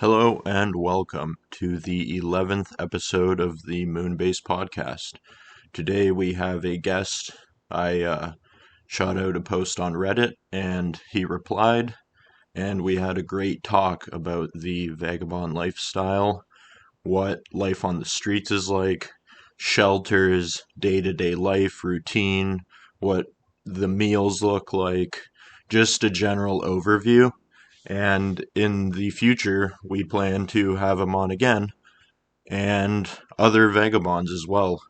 Hello and welcome to the 11th episode of the Moonbase podcast. Today we have a guest. I shot out a post on Reddit and he replied, and we had a great talk about the vagabond lifestyle, what life on the streets is like, shelters, day-to-day life, routine, what the meals look like, just a general overview. And in the future, we plan to have him on again, and other vagabonds as well.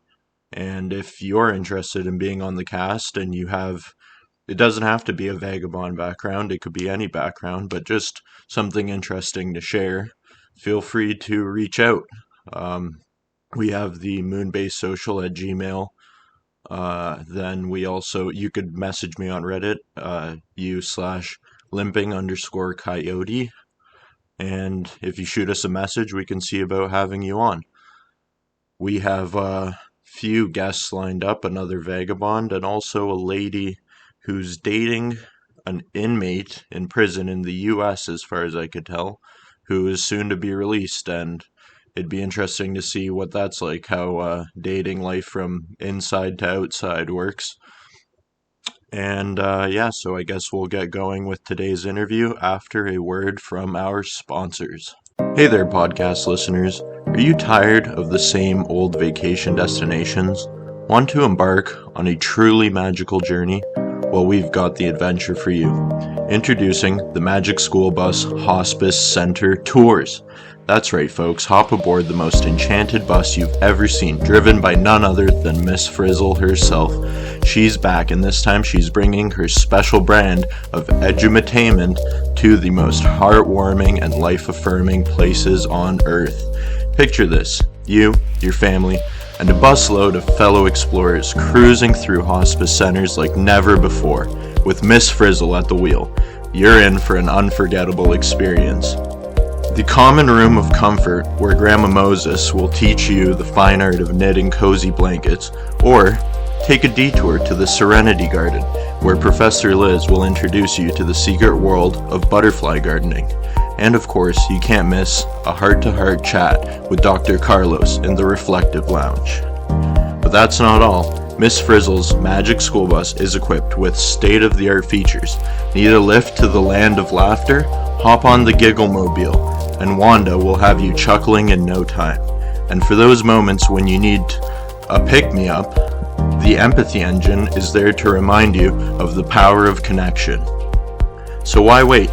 And if you're interested in being on the cast and it doesn't have to be a vagabond background, it could be any background, but just something interesting to share, feel free to reach out. We have the themoonbasesocial at Gmail. Then you could message me on Reddit, u/limping_coyote. And if you shoot us a message, we can see about having you on. We have a few guests lined up, another vagabond, and also a lady who's dating an inmate in prison in the US, as far as I could tell, who is soon to be released, and it'd be interesting to see what that's like, how dating life from inside to outside works. And so I guess we'll get going with today's interview after a word from our sponsors. Hey there, podcast listeners. Are you tired of the same old vacation destinations? Want to embark on a truly magical journey? Well, we've got the adventure for you. Introducing the Magic School Bus Hospice Center Tours. That's right, folks. Hop aboard the most enchanted bus you've ever seen, driven by none other than Miss Frizzle herself. She's back, and this time she's bringing her special brand of edumatainment to the most heartwarming and life-affirming places on Earth. Picture this: you, your family, and a busload of fellow explorers cruising through hospice centers like never before, with Miss Frizzle at the wheel. You're in for an unforgettable experience. The common room of comfort, where Grandma Moses will teach you the fine art of knitting cozy blankets, or take a detour to the Serenity Garden, where Professor Liz will introduce you to the secret world of butterfly gardening. And of course, you can't miss a heart-to-heart chat with Dr. Carlos in the Reflective Lounge. But that's not all. Miss Frizzle's Magic School Bus is equipped with state-of-the-art features. Need a lift to the land of laughter? Hop on the Giggle-mobile, and Wanda will have you chuckling in no time. And for those moments when you need a pick-me-up, the Empathy Engine is there to remind you of the power of connection. So why wait?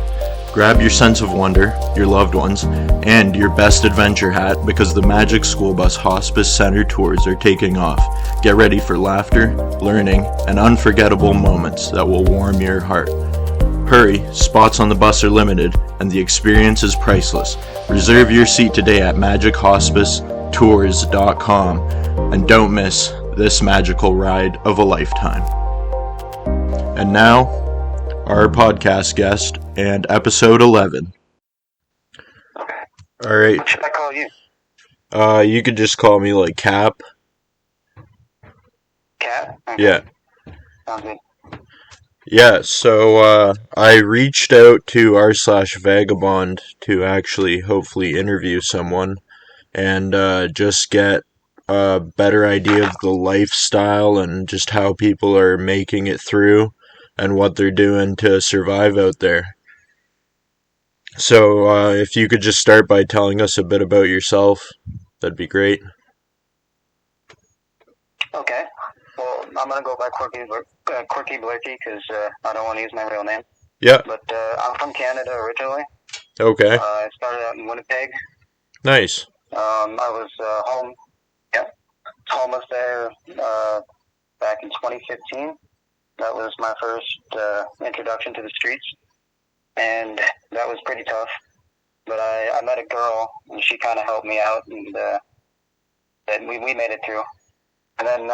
Grab your sense of wonder, your loved ones, and your best adventure hat, because the Magic School Bus Hospice Center Tours are taking off. Get ready for laughter, learning, and unforgettable moments that will warm your heart. Hurry, spots on the bus are limited, and the experience is priceless. Reserve your seat today at magichospicetours.com, and don't miss this magical ride of a lifetime. And now, our podcast guest and episode 11. Okay. Alright. What should I call you? You could just call me like Cap. Cat? Okay. Yeah. Sounds good. Yeah, so I reached out to r/Vagabond to actually hopefully interview someone and just get a better idea of the lifestyle and just how people are making it through and what they're doing to survive out there. So if you could just start by telling us a bit about yourself, that'd be great. Okay. Well, I'm going to go by Quirky Blurky because I don't want to use my real name. Yeah. But I'm from Canada originally. Okay. I started out in Winnipeg. Nice. I was homeless there back in 2015. That was my first introduction to the streets, and that was pretty tough. But I met a girl, and she kind of helped me out, and we made it through. And then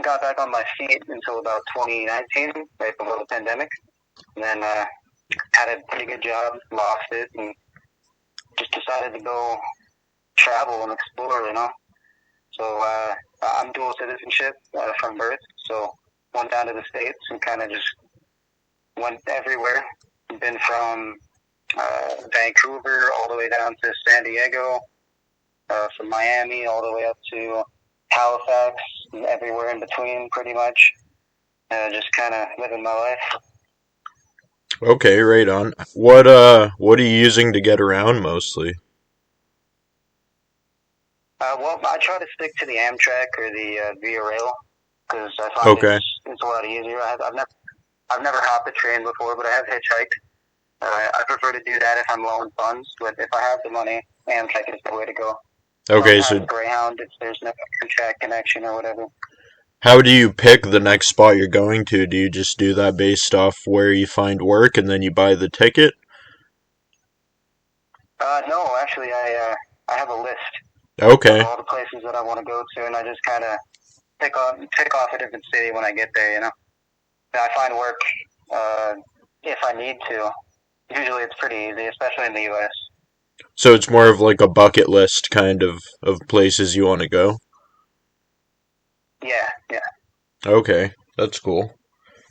got back on my feet until about 2019, right before the pandemic. And then had a pretty good job, lost it, and just decided to go travel and explore, So I'm dual citizenship from birth, so went down to the States and kind of just went everywhere. Been from Vancouver all the way down to San Diego, from Miami all the way up to Halifax, and everywhere in between, pretty much. Just kind of living my life. Okay, right on. What are you using to get around mostly? Well, I try to stick to the Amtrak or the Via Rail because I find Okay. it's a lot easier. I've never hopped a train before, but I have hitchhiked. I prefer to do that if I'm low on funds, but if I have the money, Amtrak is the way to go. Okay, Sometimes so Greyhound if there's no Amtrak connection or whatever. how do you pick the next spot you're going to? Do you just do that based off where you find work and then you buy the ticket? No, actually, I have a list of Okay. all the places that I want to go to, and I just kind of pick off a different city when I get there. You know, and I find work uh, if I need to. Usually, it's pretty easy, especially in the U.S. So it's more of like a bucket list kind of places you want to go? Yeah, yeah, Okay, that's cool.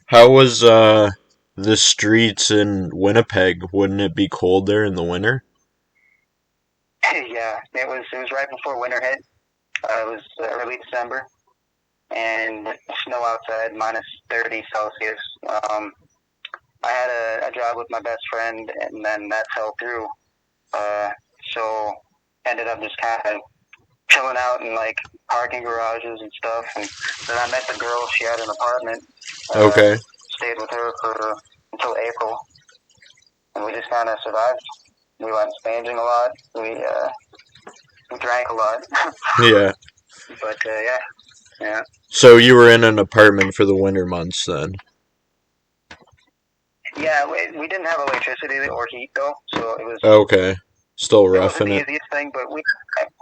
How was the streets in Winnipeg? Wouldn't it be cold there in the winter? yeah. It was right before winter hit. It was early December, and snow outside, -30 Celsius. I had a job with my best friend, and then that fell through. Uh, so ended up just kind of chilling out in like parking garages and stuff. And then I met the girl. She had an apartment. Uh, Okay. Stayed with her for until April, and we just kind of survived. We went spanging a lot. We drank a lot, Yeah. but yeah, yeah, So you were in an apartment for the winter months then? yeah. We didn't have electricity or heat though, so Okay. Still it rough wasn't in the it? easiest thing. But we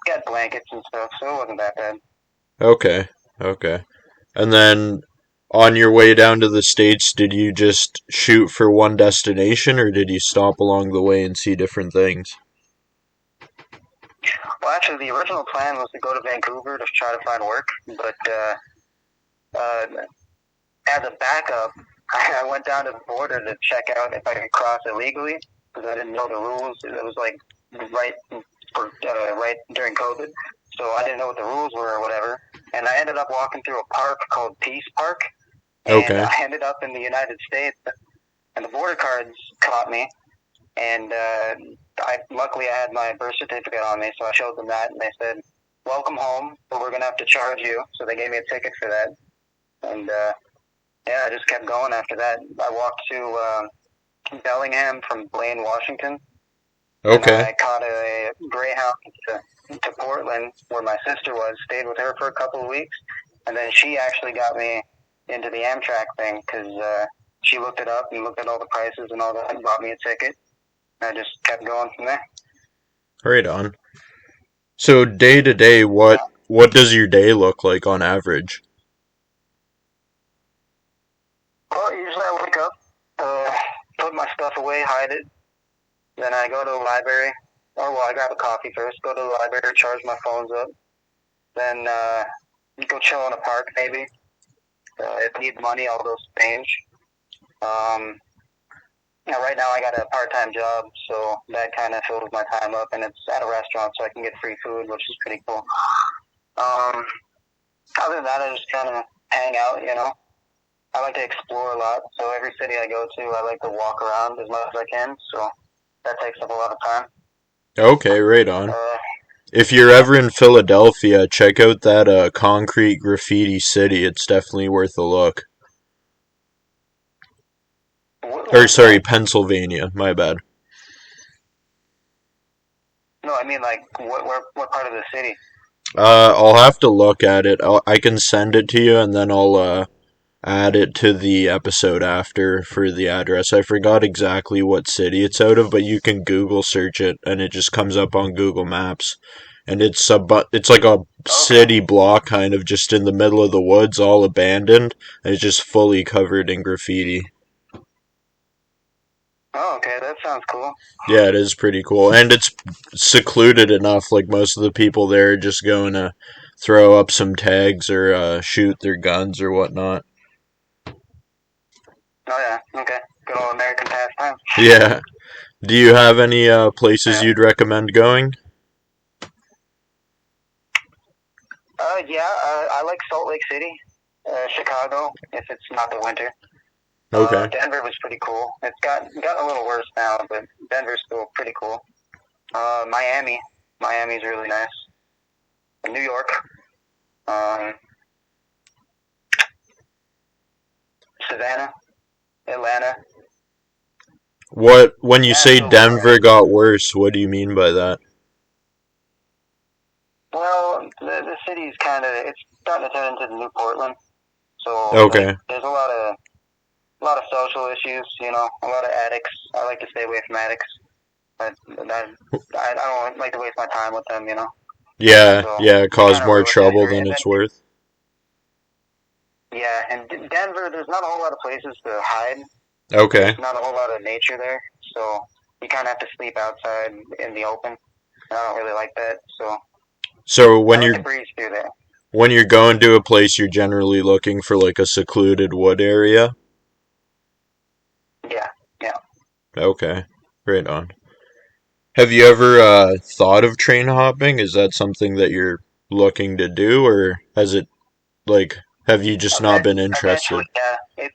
got blankets and stuff, so it wasn't that bad. Okay. Okay. And then on your way down to the States, did you just shoot for one destination or did you stop along the way and see different things? Well, actually, the original plan was to go to Vancouver to try to find work, but uh, as a backup, I went down to the border to check out if I could cross illegally because I didn't know the rules. It was like right right during COVID, so I didn't know what the rules were or whatever. And I ended up walking through a park called Peace Park, and Okay. I ended up in the United States. And the border cards caught me, and I luckily I had my birth certificate on me, so I showed them that, and they said, "Welcome home, but we're gonna have to charge you." So they gave me a ticket for that, and yeah, I just kept going after that. I walked to Bellingham from Blaine, Washington. Then Okay. I caught a Greyhound to Portland, where my sister was. Stayed with her for a couple of weeks, and then she actually got me into the Amtrak thing because she looked it up and looked at all the prices and all that, and bought me a ticket. And I just kept going from there. Right on. So day to day, what does your day look like on average? Well, usually I wake up, put my stuff away, hide it. Then I go to the library, or well, I grab a coffee first. Go to the library, charge my phones up. Then go chill in a park maybe. If I need money, I'll go spange. Um, Now, right now, I got a part-time job, so that kind of fills my time up, and it's at a restaurant, so I can get free food, which is pretty cool. Um, Other than that, I just kind of hang out, you know. I like to explore a lot, so every city I go to, I like to walk around as much as I can, so that takes up a lot of time. Okay, right on. Uh, If you're ever in Philadelphia, check out that concrete graffiti city. It's definitely worth a look. Or what's sorry, that? Pennsylvania. My bad. No, I mean, like, what part of the city? I'll have to look at it. I can send it to you, and then I'll add it to the episode after for the address. I forgot exactly what city it's out of, but you can Google search it, and it just comes up on Google Maps. And it's like a Okay. city block, kind of just in the middle of the woods, all abandoned, and it's just fully covered in graffiti. Oh, okay, that sounds cool. Yeah, it is pretty cool, and it's secluded enough. Like most of the people there are just going to throw up some tags or shoot their guns or whatnot. Oh, yeah, okay. Good old American pastime. Yeah. Do you have any places Yeah. you'd recommend going? Yeah, I like Salt Lake City, Chicago, if it's not the winter. Okay. Denver was pretty cool. It's gotten a little worse now, but Denver's still pretty cool. Miami's really nice. New York, um, Savannah, Atlanta. When you say Nashville's Denver alright. got worse, what do you mean by that? Well, the city's it's starting to turn into the new Portland. So like, Okay. there's a lot of social issues. A lot of addicts. I like to stay away from addicts. I don't like to waste my time with them. Yeah, So yeah, it cause kind of more ruined trouble Denver. than And then it's worth. yeah, and Denver, there's not a whole lot of places to hide. Okay. There's not a whole lot of nature there, so you kind of have to sleep outside in the open. I don't really like that, so So I like to breeze through there. when you're going to a place, you're generally looking for like a secluded wood area. Yeah, yeah. Okay. Right on. Have you ever thought of train hopping? Is that something that you're looking to do, or has it like have you just not been Eventually, interested? yeah.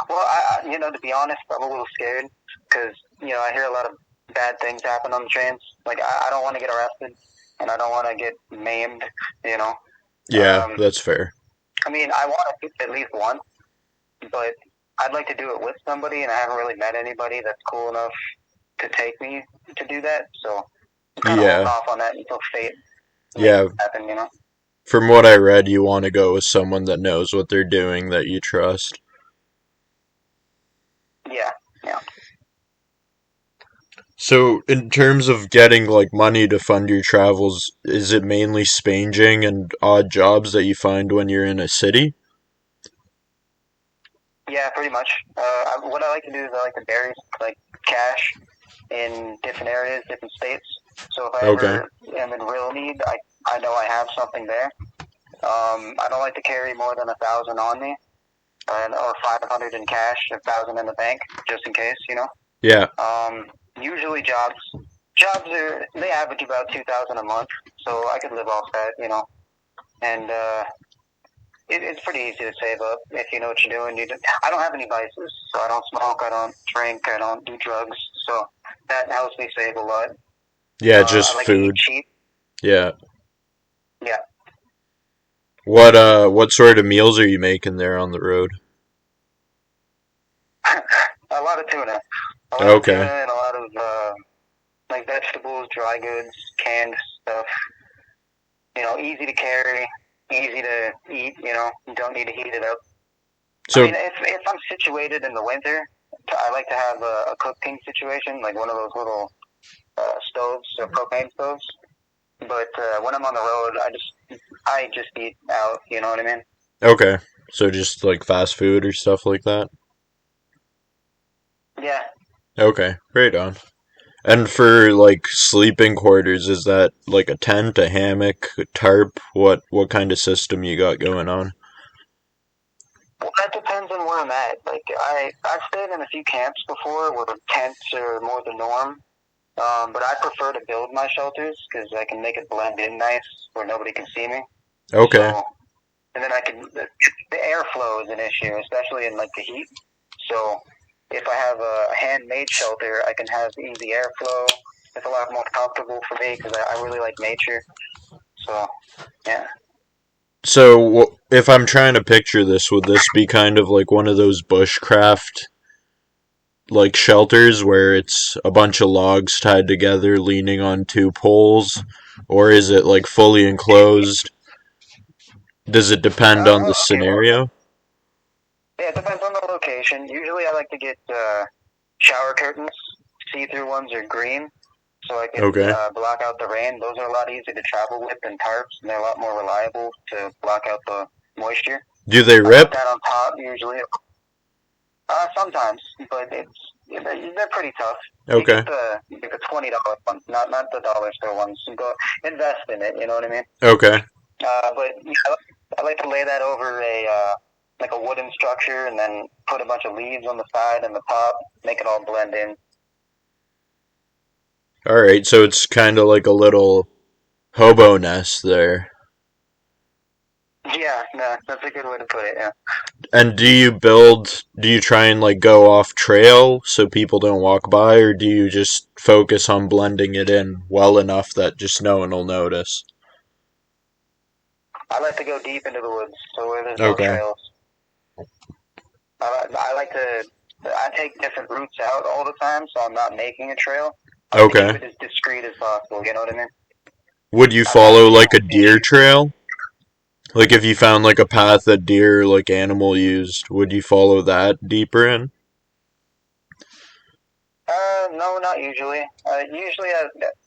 Well, to be honest, I'm a little scared because I hear a lot of bad things happen on the trains. Like I don't want to get arrested, and I don't want to get maimed. You know. Yeah, Um, that's fair. I mean, I want to do it at least once, but I'd like to do it with somebody, and I haven't really met anybody that's cool enough to take me to do that. So I'm kind of holding Yeah, off on that until fate makes yeah. it happen. From what I read, you want to go with someone that knows what they're doing, that you trust. Yeah, yeah. So, in terms of getting like money to fund your travels, is it mainly spanging and odd jobs that you find when you're in a city? Yeah, pretty much. What I like to do is I like to bury like cash in different areas, different states. So if I Okay. ever am in real need, I know I have something there. I don't like to carry more than 1,000 on me, or 500 in cash, 1,000 in the bank, just in case. Yeah. Usually jobs they average about 2,000 a month, so I could live off that. And it's pretty easy to save up if you know what you're doing. I don't have any vices, so I don't smoke, I don't drink, I don't do drugs, so that helps me save a lot. Yeah, just I like to eat food. cheap. Yeah. Yeah, What sort of meals are you making there on the road? a lot of tuna, Okay. and a lot of like vegetables, dry goods, canned stuff. Easy to carry, easy to eat. You don't need to heat it up. I So, mean, if I'm situated in the winter, I like to have a cooking situation, like one of those little stoves, or propane stoves. But when I'm on the road, I just eat out. You know what I mean? okay. So just like fast food or stuff like that? Yeah. Okay. Right on. And for like sleeping quarters, is that like a tent, a hammock, a tarp? What kind of system you got going on? Well, that depends on where I'm at. Like I've stayed in a few camps before where tents are more the norm. But I prefer to build my shelters because I can make it blend in nice where nobody can see me. Okay. So, and then the airflow is an issue, especially in like the heat. So, if I have a handmade shelter, I can have easy airflow. It's a lot more comfortable for me because I really like nature. So, yeah. So if I'm trying to picture this, would this be kind of like one of those bushcraft like shelters where it's a bunch of logs tied together leaning on two poles, or is it like fully enclosed? Does it depend on the Okay. Well, scenario? yeah, it depends on the location. Usually, I like to get shower curtains. See-through ones are green, so I could Okay. block out the rain. Those are a lot easier to travel with than tarps, and they're a lot more reliable to block out the moisture. Do they I put rip? that on top usually. Sometimes, but they're pretty tough. Okay. You get the $20 ones, not the dollar store ones. You go invest in it. You know what I mean? Okay. But I like to lay that over like a wooden structure, and then put a bunch of leaves on the side and the top, make it all blend in. Alright, so it's kind of like a little hobo nest there. Yeah, no, that's a good way to put it. Yeah. And do you try and like go off trail so people don't walk by, or do you just focus on blending it in well enough that just no one will notice? I like to go deep into the woods, so where there's no Okay. trails. I like to. I take different routes out all the time, so I'm not making a trail. I like to keep Okay. it as discreet as possible. You know what I mean? Would you I don't want follow like a people deer seeing. trail? Like if you found like a path that deer like animal used, would you follow that deeper in? No, not usually. Usually,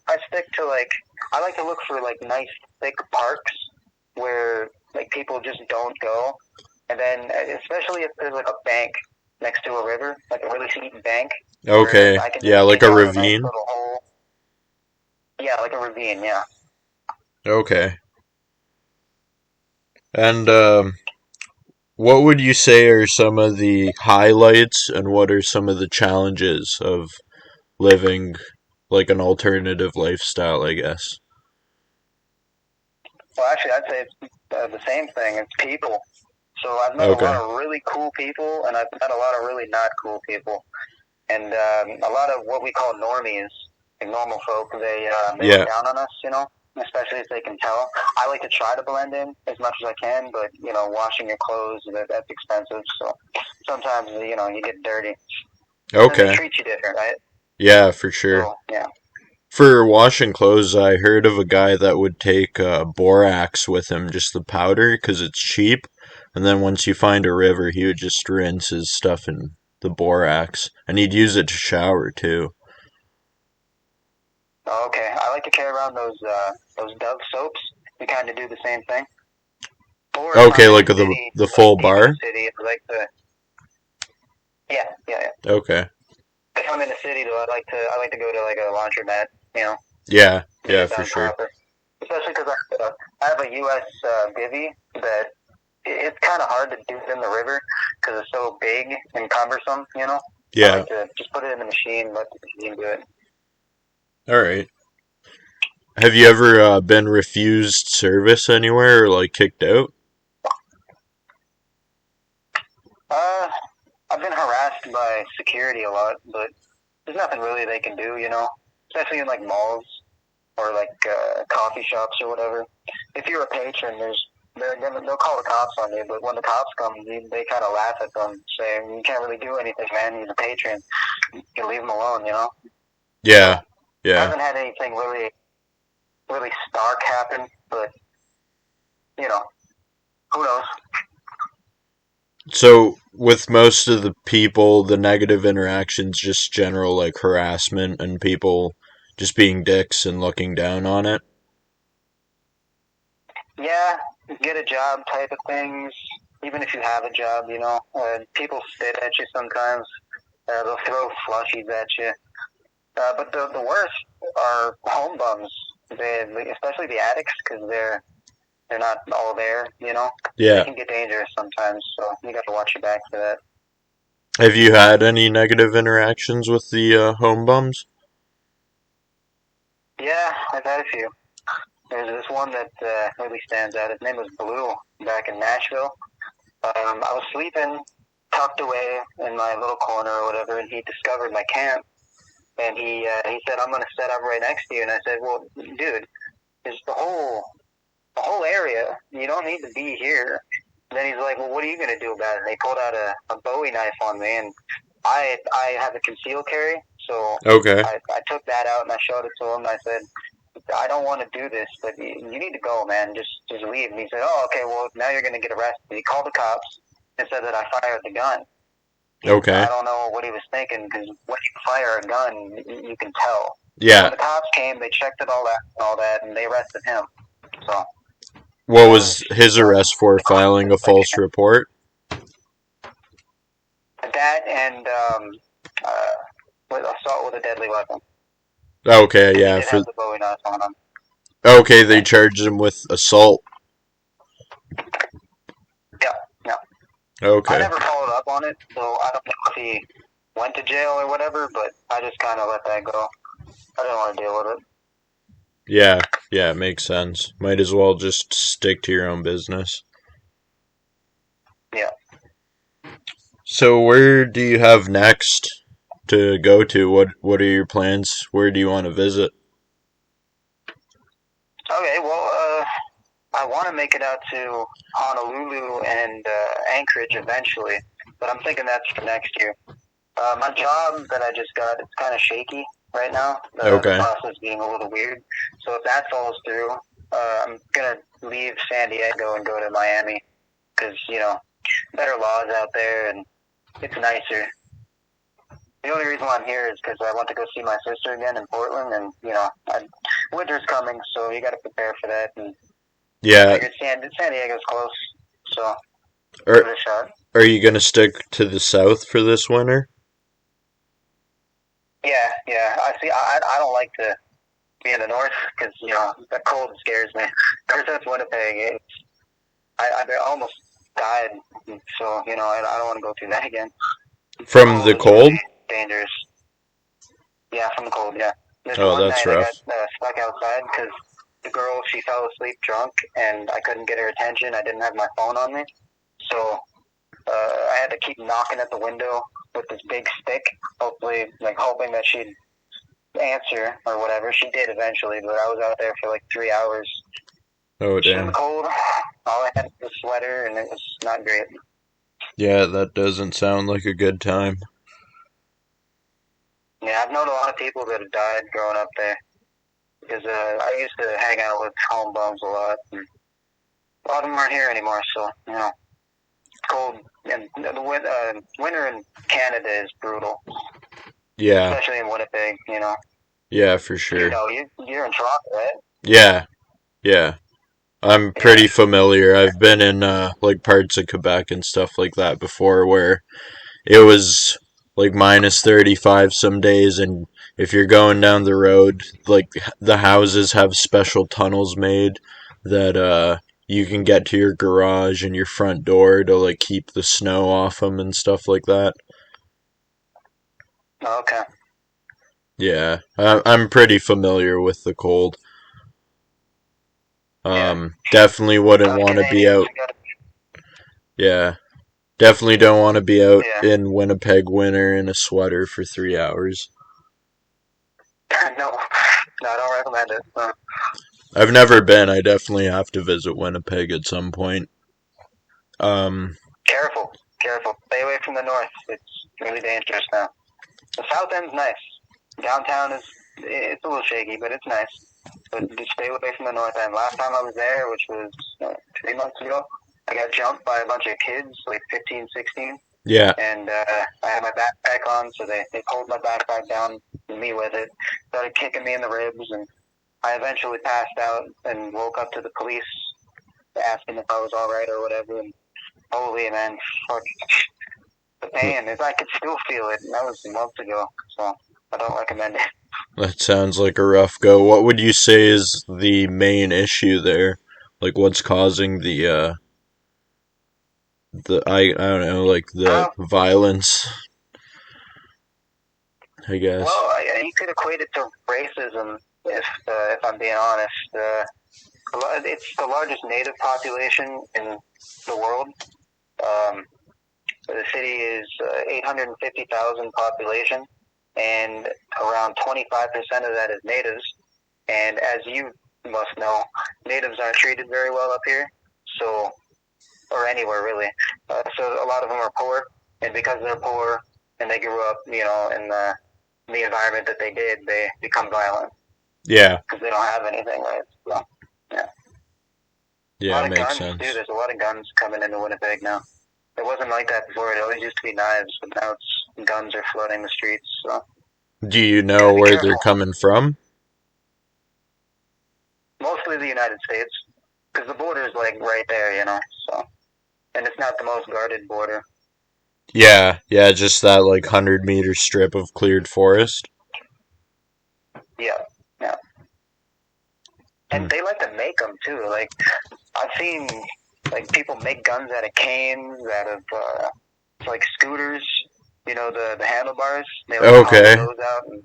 I stick to like I like to look for like nice thick parks where like people just don't go, and then especially if there's like a bank next to a river, like a really steep bank where Okay. I can Yeah, just like dig a out a nice ravine. little hole. Yeah, like a ravine. Yeah. Okay. And what would you say are some of the highlights and what are some of the challenges of living like an alternative lifestyle, I guess? Well, actually, I'd say it's the same thing. It's people. So I've met a lot Okay. of really cool people, and I've met a lot of really not cool people, and a lot of what we call normies, like normal folk. They look Yeah. down on us, especially if they can tell. I like to try to blend in as much as I can, but washing your clothes that's expensive. So sometimes you get dirty, and they Okay. treat you different, right? Yeah, for sure. So yeah. For washing clothes, I heard of a guy that would take borax with him, just the powder, because it's cheap. And then once you find a river, he would just rinse his stuff in the borax. And he'd use it to shower too. Oh, okay. I like to carry around those Dove soaps. We kind of do the same thing. Or if Okay, I'm in a like city, the like full deep in a bar? city, I like to. Yeah, yeah, yeah. Okay. If I'm in a city, though, I like to go to like a laundromat, Yeah, get yeah, it for done sure. proper. Especially because I have a U.S. Bivy that it's kind of hard to do in the river because it's so big and cumbersome. I Yeah. like to just put it in the machine, let the machine do it. Alright. Have you ever been refused service anywhere or like kicked out? Uh, I've been harassed by security a lot, but there's nothing really they can do. Especially in like malls or like coffee shops or whatever. If you're a patron, they'll call the cops on you, but when the cops come, they kind of laugh at them, saying, "You can't really do anything, man. He's a. You can leave him alone." So Yeah. I Yeah. haven't had anything really, really stark happen, but you know, who knows? So, with most of the people, the negative interactions just general like harassment and people just being dicks and looking down on it. Yeah, get a job type of things. Even if you have a job, people spit at you sometimes. They'll throw flushies at you. But the worst are home bums, especially the addicts, because they're not all there. They Yeah. can get dangerous sometimes, so you got to watch your back for that. Have you had any negative interactions with the home bums? Yeah, I've had a few. There's this one that really stands out. His name was Blue back in Nashville. I was sleeping, tucked away in my little corner or whatever, and he discovered my camp. And he said, "I'm going to set up right next to you." And I said, "Well, dude, it's the whole area. You don't need to be here." And then he's like, "Well, what are you going to do about it?" And he pulled out a Bowie knife on me, and I have a concealed carry, so Okay. I took that out and I showed it to him. I said, "I don't want to do this, but you need to go, man. Just leave." And he said, "Oh, okay. Well, now you're going to get arrested." He called the cops and said that I fired the gun. I Okay. don't know what he was thinking because when you fire a gun, you can tell. So when Yeah. the cops came, they checked it all that, and they arrested him. So What that was was his that arrest for? was Filing a false report? that and with assault with a deadly weapon. Okay, Because he yeah. did have the Bowie knife on him. Okay, they Yeah, charged him with assault. yeah, yeah. I Okay. never followed up on it, so I don't know if he went to jail or whatever, but I just kind of let that go. I didn't want to deal with it. Yeah, yeah, it makes sense. Might as well just stick to your own business. Yeah. So where do you have next to go to? What are your plans? Where do you want to visit? Okay, well, I want to make it out to Honolulu and Anchorage eventually, but I'm thinking that's for next year. My job that I just got, it's kind of shaky right now. The Okay. process being a little weird. So if that falls through, I'm gonna leave San Diego and go to Miami because better laws out there and it's nicer. The only reason why I'm here is because I want to go see my sister again in Portland, and winter's coming, so you got to prepare for that. And I Yeah. figured San Diego's close, so give Are it a shot. are you gonna stick to the south for this winter? Yeah, yeah. I see. I don't like to be in the north because the cold scares me. Ever since Winnipeg, I almost died. So I don't want to go through that again. The From cold the is really cold? dangerous. Yeah, from the cold. Yeah. There's Oh, one that's night I got rough. stuck outside because the girl, she fell asleep drunk, and I couldn't get her attention. I didn't have my phone on me, so I had to keep knocking at the window with this big stick, hoping that she'd answer or whatever. She did eventually, but I was out there for like 3 hours. Oh, She was damn. cold. All I had was a sweater, and it was not great. Yeah, that doesn't sound like a good time. Yeah, I've known a lot of people that have died growing up there because I used to hang out with home bums a lot. And a lot of them aren't here anymore, so it's cold. And the winter in Canada is brutal, Yeah, especially in Winnipeg. yeah, for sure. You're in Toronto, right? Yeah, yeah. I'm Yeah. pretty familiar. I've been in like parts of Quebec and stuff like that before where it was like minus 35 some days, and if you're going down the road, like the houses have special tunnels made that you can get to your garage and your front door to like keep the snow off them and stuff like that. Okay. Yeah, I'm pretty familiar with the cold. Yeah. Definitely wouldn't Us want to be Canadians, out. Yeah, definitely don't want to be out yeah. in Winnipeg winter in a sweater for 3 hours. No, I don't recommend it. I've never been. I definitely have to visit Winnipeg at some point. Um, Careful, careful. Stay away from the north. It's really dangerous now. The south end's nice. Downtown it's a little shaky, but it's nice. But just stay away from the north end. Last time I was there, which was 3 months ago, I got jumped by a bunch of kids, like 15, 16, yeah, and I had my backpack on, so they pulled my backpack down, me with it, started kicking me in the ribs, and I eventually passed out and woke up to the police asking if I was all right or whatever. And holy man, fuck, the pain is I could still feel it. And that was months ago, so I don't recommend it. that sounds like a rough go. What would you say is the main issue there? Like, what's causing the I don't know, like the Uh, violence, I well, guess. you could equate it to racism if I'm being honest. It's the largest native population in the world. Um, the city is 850,000 population, and around 25% of that is natives. And as you must know, natives aren't treated very well up here, so or anywhere really. So a lot of them are poor, and because they're poor and they grew up, in the environment that they did, they become violent Yeah, because they don't have anything, right? So, yeah. A yeah, lot of makes guns, sense. too. There's a lot of guns coming into Winnipeg now. It wasn't like that before. It always used to be knives, but now it's guns are flooding the streets. So Do you you gotta know be where they're careful. coming from? Mostly the United States, because the border is like right there, So, and it's not the most guarded border. Yeah, yeah, just that like 100-meter strip of cleared forest. Yeah, yeah. Hmm. And they like to make them too. Like I've seen like people make guns out of canes, out of like scooters. You know, the handlebars. They like hollow Okay. those out and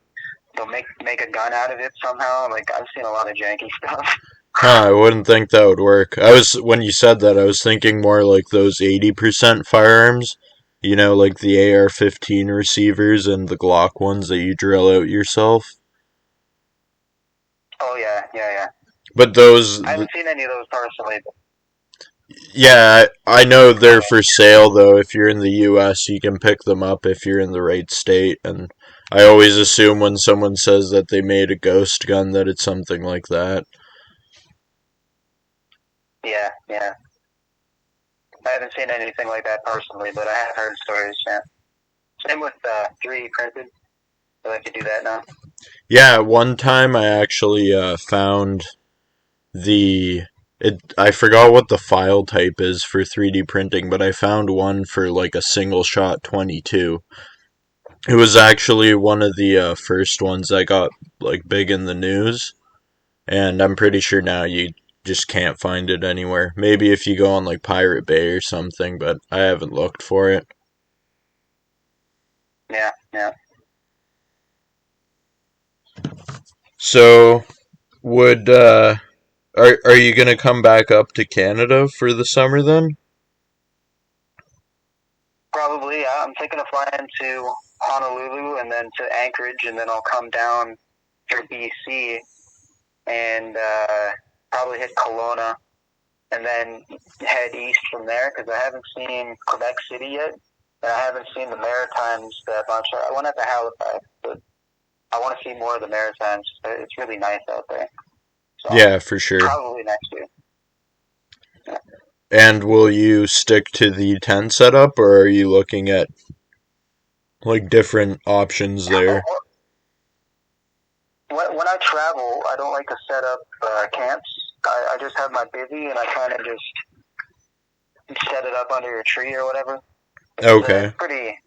they'll make a gun out of it somehow. Like I've seen a lot of janky stuff. Huh, I wouldn't think that would work. When you said that, I was thinking more like those 80% firearms. You know, like the AR-15 receivers and the Glock ones that you drill out yourself. Oh yeah. But those, I haven't seen any of those personally. But yeah, I know they're for sale though. If you're in the US, you can pick them up if you're in the right state. And I always assume when someone says that they made a ghost gun that it's something like that. yeah. I haven't seen anything like that personally, but I have heard stories. Yeah. Same with 3D printed. I like to do that now. Yeah, one time I actually found I forgot what the file type is for 3D printing, but I found one for like a single shot 22. It was actually one of the first ones that got like big in the news, and I'm pretty sure now you just can't find it anywhere. Maybe if you go on like Pirate Bay or something, but I haven't looked for it. Yeah. So, would are you gonna come back up to Canada for the summer then? Probably. I'm thinking of flying to Honolulu and then to Anchorage, and then I'll come down through BC and probably hit Kelowna and then head east from there because I haven't seen Quebec City yet, and I haven't seen the Maritimes that much. I went out to Halifax, but I want to see more of the Maritimes. It's really nice out there. So Yeah, for sure. probably next year. Yeah. And will you stick to the tent setup, or are you looking at like different options there? When I travel, I don't like to set up camps. I just have my bivvy and I kind of just set it up under a tree or whatever. Okay. It's pretty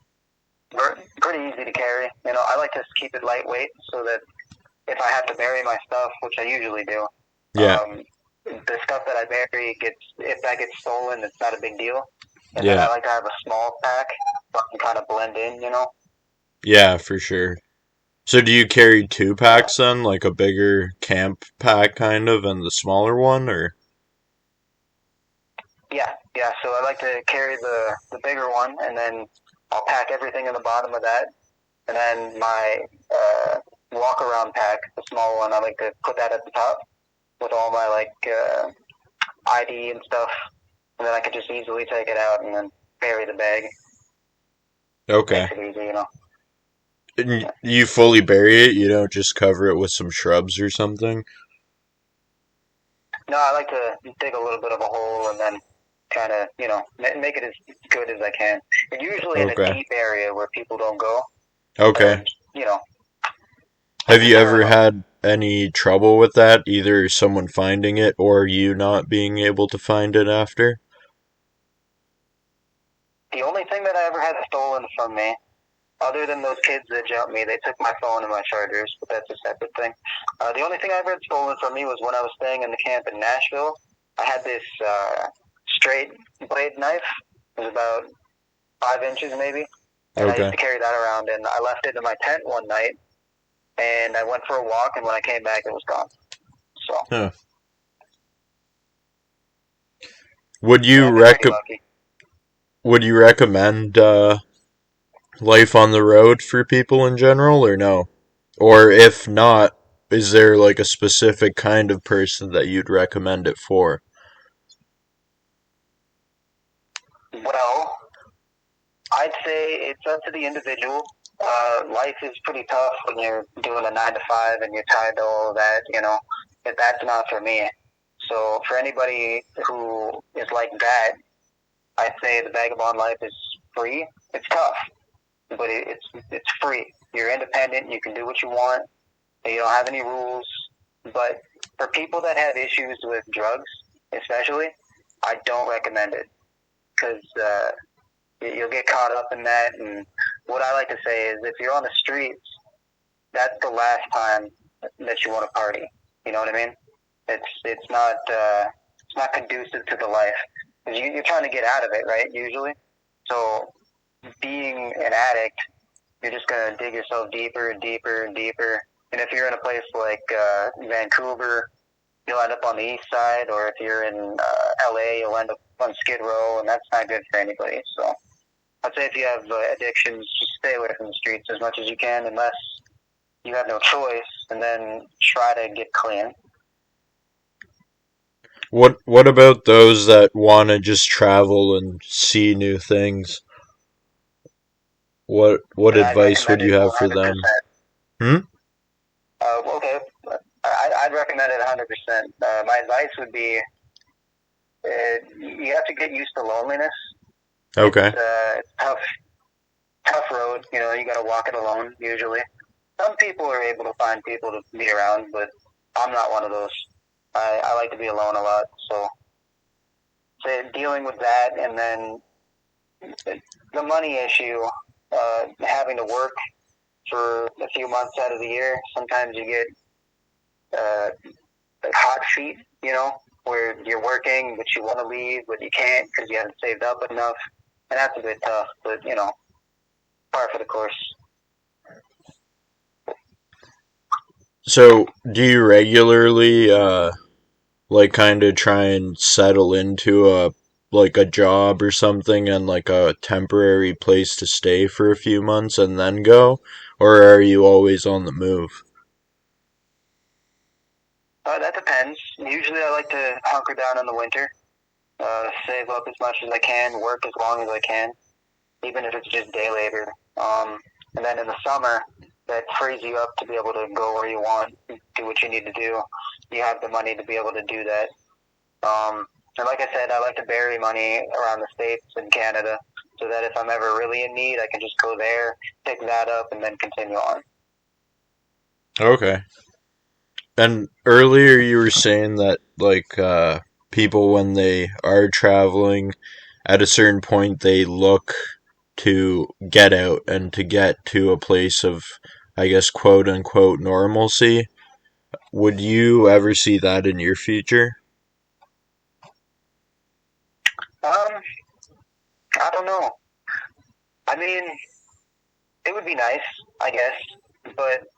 easy to carry. You know, I like to keep it lightweight so that if I have to bury my stuff, which I usually do, Yeah. the stuff that I bury if that gets stolen, it's not a big deal. And then Yeah. I like to have a small pack so I can kind of blend in, you know. Yeah, for sure. So do you carry two packs then, like a bigger camp pack kind of, and the smaller one, or? Yeah. So I like to carry the bigger one, and then I'll pack everything in the bottom of that, and then my walk around pack, the small one, I like to put that at the top with all my like ID and stuff, and then I can just easily take it out and then bury the bag. Okay. Makes it easy, you know. And you fully bury it, you don't just cover it with some shrubs or something? No, I like to dig a little bit of a hole and then kind of, you know, make it as good as I can. And usually in a Okay. deep area where people don't go. Okay. And, you know, Have you I don't ever know. had any trouble with that, either someone finding it or you not being able to find it after? The only thing that I ever had stolen from me, other than those kids that jumped me, they took my phone and my chargers, but that's a separate thing. The only thing I ever had stolen from me was when I was staying in the camp in Nashville. I had this straight blade knife. It was about 5 inches maybe, and I used Okay. to carry that around. And I left it in my tent one night, and I went for a walk, and when I came back, it was gone. So Huh. Would yeah, you I've been pretty lucky. would you recommend life on the road for people in general, or no? Or if not, is there like a specific kind of person that you'd recommend it for? Well, I'd say it's up to the individual. Life is pretty tough when you're doing a 9 to 5 and you're tied to all of that. You know, if that's not for me. So for anybody who is like that, I'd say the vagabond life is free. It's tough, but it's free. You're independent. You can do what you want. You don't have any rules. But for people that have issues with drugs, especially, I don't recommend it because you'll get caught up in that. And what I like to say is, if you're on the streets, that's the last time that you want to party. You know what I mean? It's not conducive to the life. because you're trying to get out of it, right? Usually, so being an addict, you're just gonna dig yourself deeper and deeper and deeper. And if you're in a place like Vancouver, you'll end up on the east side, or if you're in LA, you'll end up on Skid Row, and that's not good for anybody. So I'd say if you have addictions, just stay away from the streets as much as you can, unless you have no choice, and then try to get clean. What about those that want to just travel and see new things? What And I'd advice would recommend you it have for them? 100%. Hmm? Okay, I'd recommend it 100%. My advice would be you have to get used to loneliness. Okay. It's tough road. You know, you got to walk it alone usually. Some people are able to find people to be around, but I'm not one of those. I like to be alone a lot. So dealing with that, and then the money issue, having to work for a few months out of the year. Sometimes you get like hot feet, you know, where you're working but you want to leave but you can't because you haven't saved up enough, and that's a bit tough. But you know, par for the course. So, do you regularly like kind of try and settle into a job or something and like a temporary place to stay for a few months and then go, or are you always on the move? That depends. Usually, I like to hunker down in the winter, save up as much as I can, work as long as I can, even if it's just day labor. And then in the summer, that frees you up to be able to go where you want, do what you need to do. You have the money to be able to do that. And like I said, I like to bury money around the States and Canada so that if I'm ever really in need, I can just go there, pick that up, and then continue on. Okay. And earlier you were saying that like people when they are traveling at a certain point they look to get out and to get to a place of I guess quote unquote normalcy. Would you ever see that in your future? Um, I don't know. I mean, it would be nice, I guess, but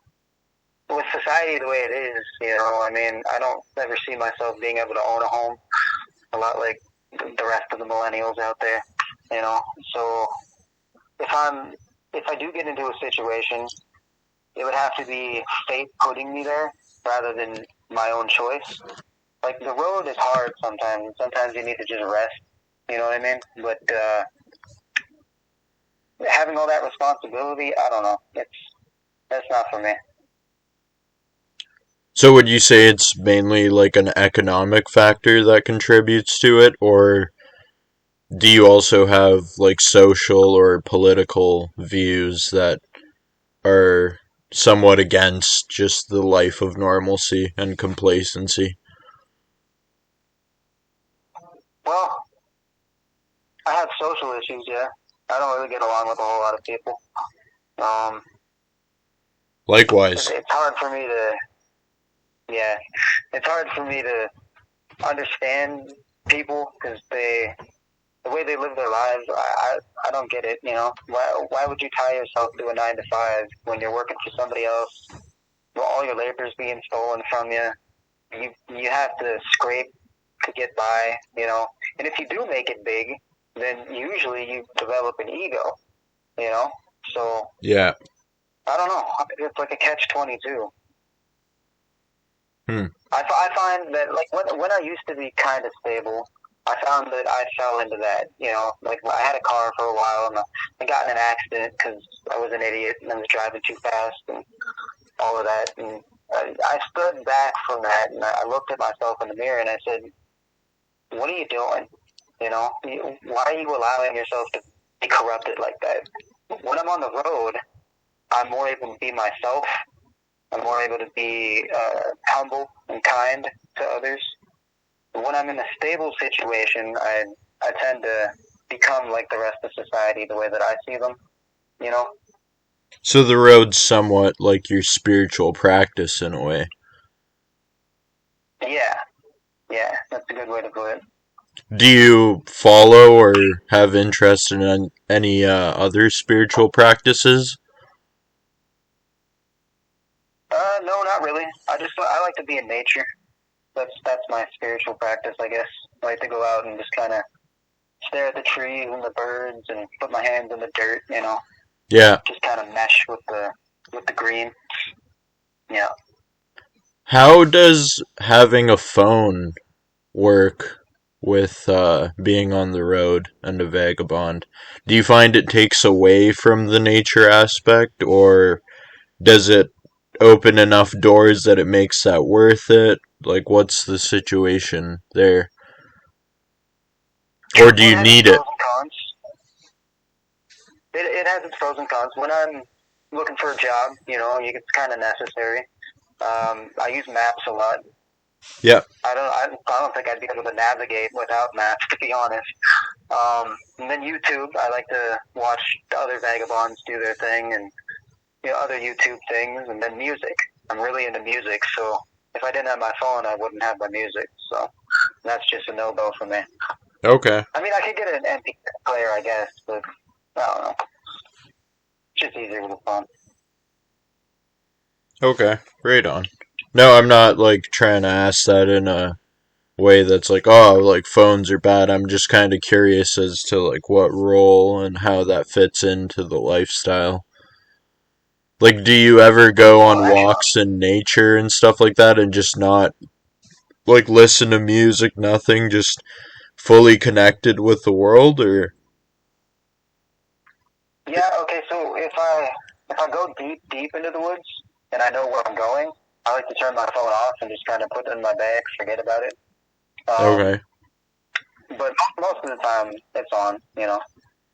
with society the way it is, you know, I mean, I don't ever see myself being able to own a home, a lot like the rest of the millennials out there, you know. So if I do get into a situation, it would have to be fate putting me there rather than my own choice. Like the road is hard sometimes. Sometimes you need to just rest. You know what I mean? But having all that responsibility, I don't know. That's not for me. So would you say it's mainly like an economic factor that contributes to it, or do you also have like social or political views that are somewhat against just the life of normalcy and complacency? Well, I have social issues. Yeah, I don't really get along with a whole lot of people. Um, Likewise. it's hard for me to. Yeah, it's hard for me to understand people because the way they live their lives, I don't get it. You know, why would you tie yourself to a 9 to 5 when you're working for somebody else? Well, all your labor's being stolen from you. You have to scrape to get by. You know, and if you do make it big, then usually you develop an ego. You know, so Yeah. I don't know. It's like a catch-22. Hmm. I find that like when I used to be kind of stable, I found that I fell into that. You know, like I had a car for a while and I got in an accident because I was an idiot and I was driving too fast and all of that. And I stood back from that and I looked at myself in the mirror and I said, "What are you doing? You know, why are you allowing yourself to be corrupted like that?" When I'm on the road, I'm more able to be myself. I'm more able to be humble and kind to others. But when I'm in a stable situation, I tend to become like the rest of society the way that I see them, you know? So the road's somewhat like your spiritual practice in a way. Yeah, yeah, that's a good way to put it. Do you follow or have interest in any other spiritual practices? No, not really. I like to be in nature. That's my spiritual practice, I guess. I like to go out and just kind of stare at the trees and the birds and put my hands in the dirt. Yeah. Just kind of mesh with the green. Yeah. How does having a phone work with being on the road and a vagabond? Do you find it takes away from the nature aspect, or does it open enough doors that it makes that worth it? Like, what's the situation there? Or do Well, it you has its need it? pros and cons. It has its pros and cons. When I'm looking for a job, it's kind of necessary. I use maps a lot. Yeah. I don't think I'd be able to navigate without maps, to be honest. And then YouTube, I like to watch the other vagabonds do their thing, and other YouTube things, and then music. I'm really into music, so if I didn't have my phone, I wouldn't have my music. So that's just a no-go for me. Okay. I mean, I could get an MP3 player, I guess, but I don't know. It's just easier with a phone. Okay. Right on. No, I'm not like trying to ask that in a way that's like, oh, like phones are bad. I'm just kind of curious as to like what role and how that fits into the lifestyle. Like, do you ever go Well, on actually, walks in nature and stuff like that and just not like listen to music, nothing, just fully connected with the world, or? yeah, okay, so if I go deep into the woods and I know where I'm going, I like to turn my phone off and just kind of put it in my bag, forget about it. Okay. But most of the time, it's on,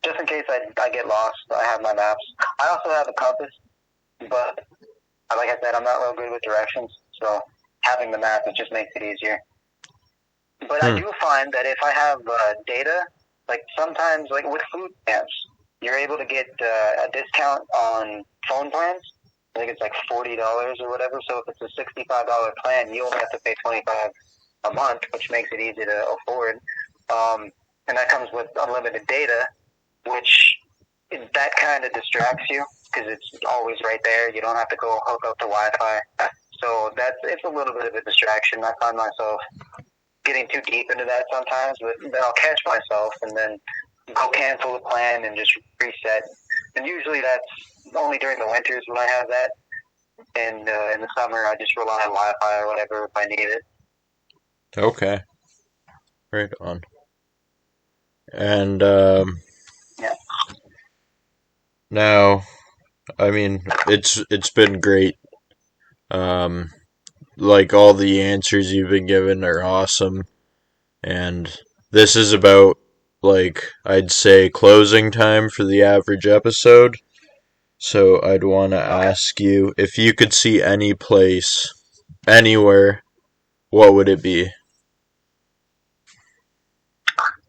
Just in case I get lost, I have my maps. I also have a compass, but like I said, I'm not real good with directions, so having the map, it just makes it easier. But I do find that if I have data, like sometimes, like with food stamps, you're able to get a discount on phone plans. I think it's like $40 or whatever. So if it's a $65 plan, you only have to pay $25 a month, which makes it easy to afford. And that comes with unlimited data, which that kind of distracts you because it's always right there. You don't have to go hook up to Wi-Fi. So it's a little bit of a distraction. I find myself getting too deep into that sometimes, but then I'll catch myself and then go cancel the plan and just reset. And usually that's only during the winters when I have that. And in the summer, I just rely on Wi-Fi or whatever if I need it. Okay. Right on. And Yeah. now, I mean, it's been great. Um, like all the answers you've been given are awesome, and this is about like I'd say closing time for the average episode. So I'd want to Okay. ask you if you could see any place, anywhere, what would it be?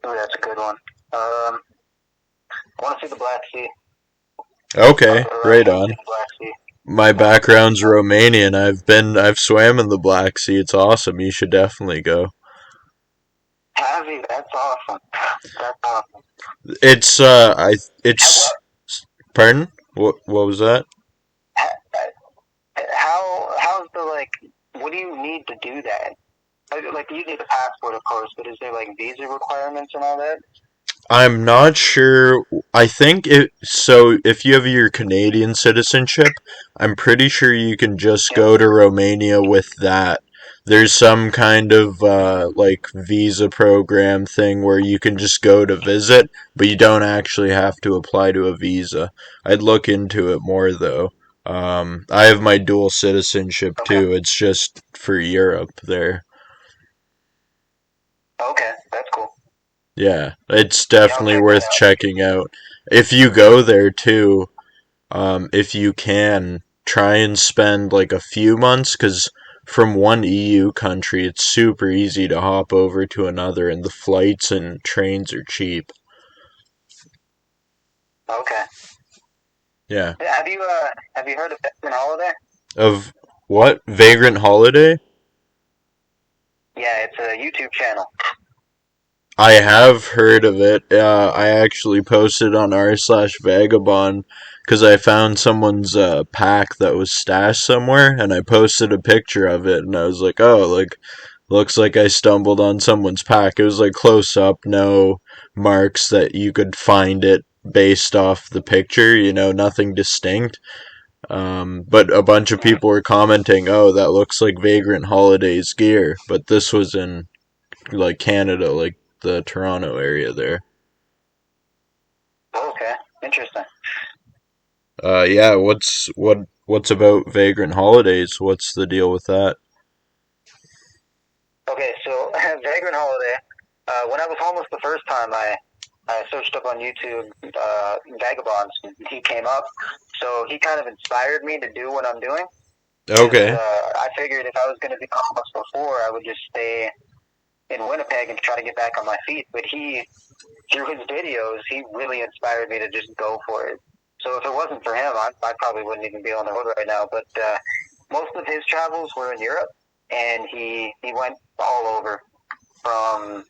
Ooh, that's a good one. I want to see the Black Sea. Okay, I right want to on. see the Black Sea. My background's Romanian. I've swam in the Black Sea. It's awesome. You should definitely go. Heavy, that's awesome. That's awesome. It's it's pardon? What was that? How's the like? What do you need to do that? Like you need a passport, of course, but is there like visa requirements and all that? I'm not sure. I think it so if you have your Canadian citizenship, I'm pretty sure you can just Yep. go to Romania with that. There's some kind of like visa program thing where you can just go to visit, but you don't actually have to apply to a visa. I'd look into it more though. I have my dual citizenship Okay. too. It's just for Europe there. Okay, that's cool. Yeah, it's Yeah, I'll definitely check that worth out. checking out. If you go there too, if you can, try and spend like a few months, because from one EU country, it's super easy to hop over to another, and the flights and trains are cheap. Okay. Yeah. Have you heard of Vagrant Holiday? Of what? Vagrant Holiday? Yeah, it's a YouTube channel. I have heard of it. I actually posted on r/vagabond because I found someone's pack that was stashed somewhere, and I posted a picture of it, and I was like, oh, like, looks like I stumbled on someone's pack. It was like close up, no marks that you could find it based off the picture, nothing distinct. But a bunch of people were commenting, oh, that looks like Vagrant Holidays gear, but this was in like Canada, like the Toronto area there. Okay, interesting. Yeah, what's about Vagrant Holidays? What's the deal with that? Okay, so Vagrant Holiday. When I was homeless the first time, I searched up on YouTube Vagabonds. He came up, so he kind of inspired me to do what I'm doing. Okay. I figured if I was going to be homeless before, I would just stay in Winnipeg and try to get back on my feet. But through his videos, he really inspired me to just go for it. So if it wasn't for him, I probably wouldn't even be on the road right now. But most of his travels were in Europe, and he went all over, from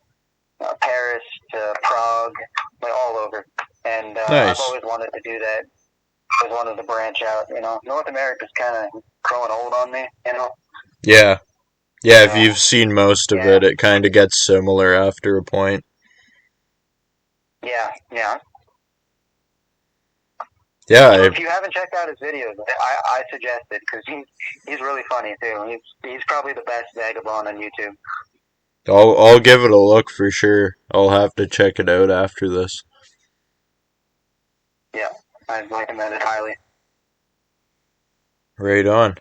Paris to Prague, like all over. And Nice. I've always wanted to do that. I always wanted to branch out. North America's kind of growing old on me. Yeah. Yeah, if you've seen most of Yeah. it kind of gets similar after a point. Yeah, yeah. Yeah, So if you haven't checked out his videos, I suggest it because he's really funny too. He's probably the best vagabond on YouTube. I'll give it a look for sure. I'll have to check it out after this. Yeah, I'd recommend it highly. Right on.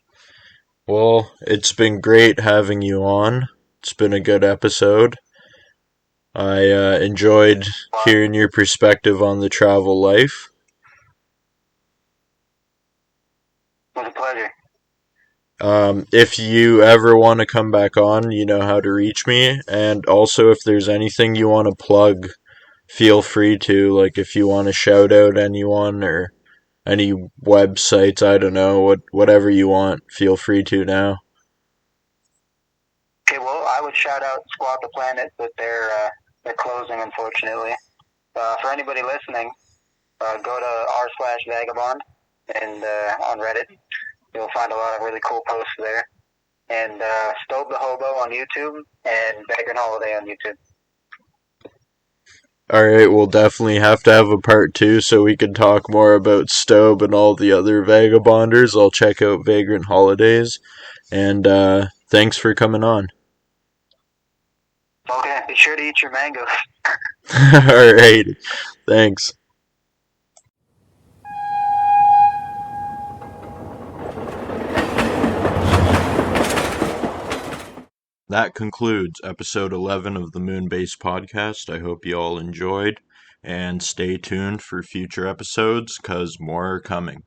Well, it's been great having you on. It's been a good episode. I enjoyed hearing your perspective on the travel life. It was a pleasure. If you ever want to come back on, you know how to reach me. And also, if there's anything you want to plug, feel free to. Like, if you want to shout out anyone or any websites, I don't know, whatever you want, feel free to now. Okay, well, I would shout out Squat the Planet, but they're closing, unfortunately. For anybody listening, go to r/vagabond and on Reddit. You'll find a lot of really cool posts there. And Stobe the Hobo on YouTube and Vagrant Holiday on YouTube. Alright, we'll definitely have to have a part 2 so we can talk more about Stobe and all the other vagabonders. I'll check out Vagrant Holidays. And thanks for coming on. Okay, be sure to eat your mangoes. Alright, thanks. That concludes episode 11 of the Moonbase podcast. I hope you all enjoyed, and stay tuned for future episodes because more are coming.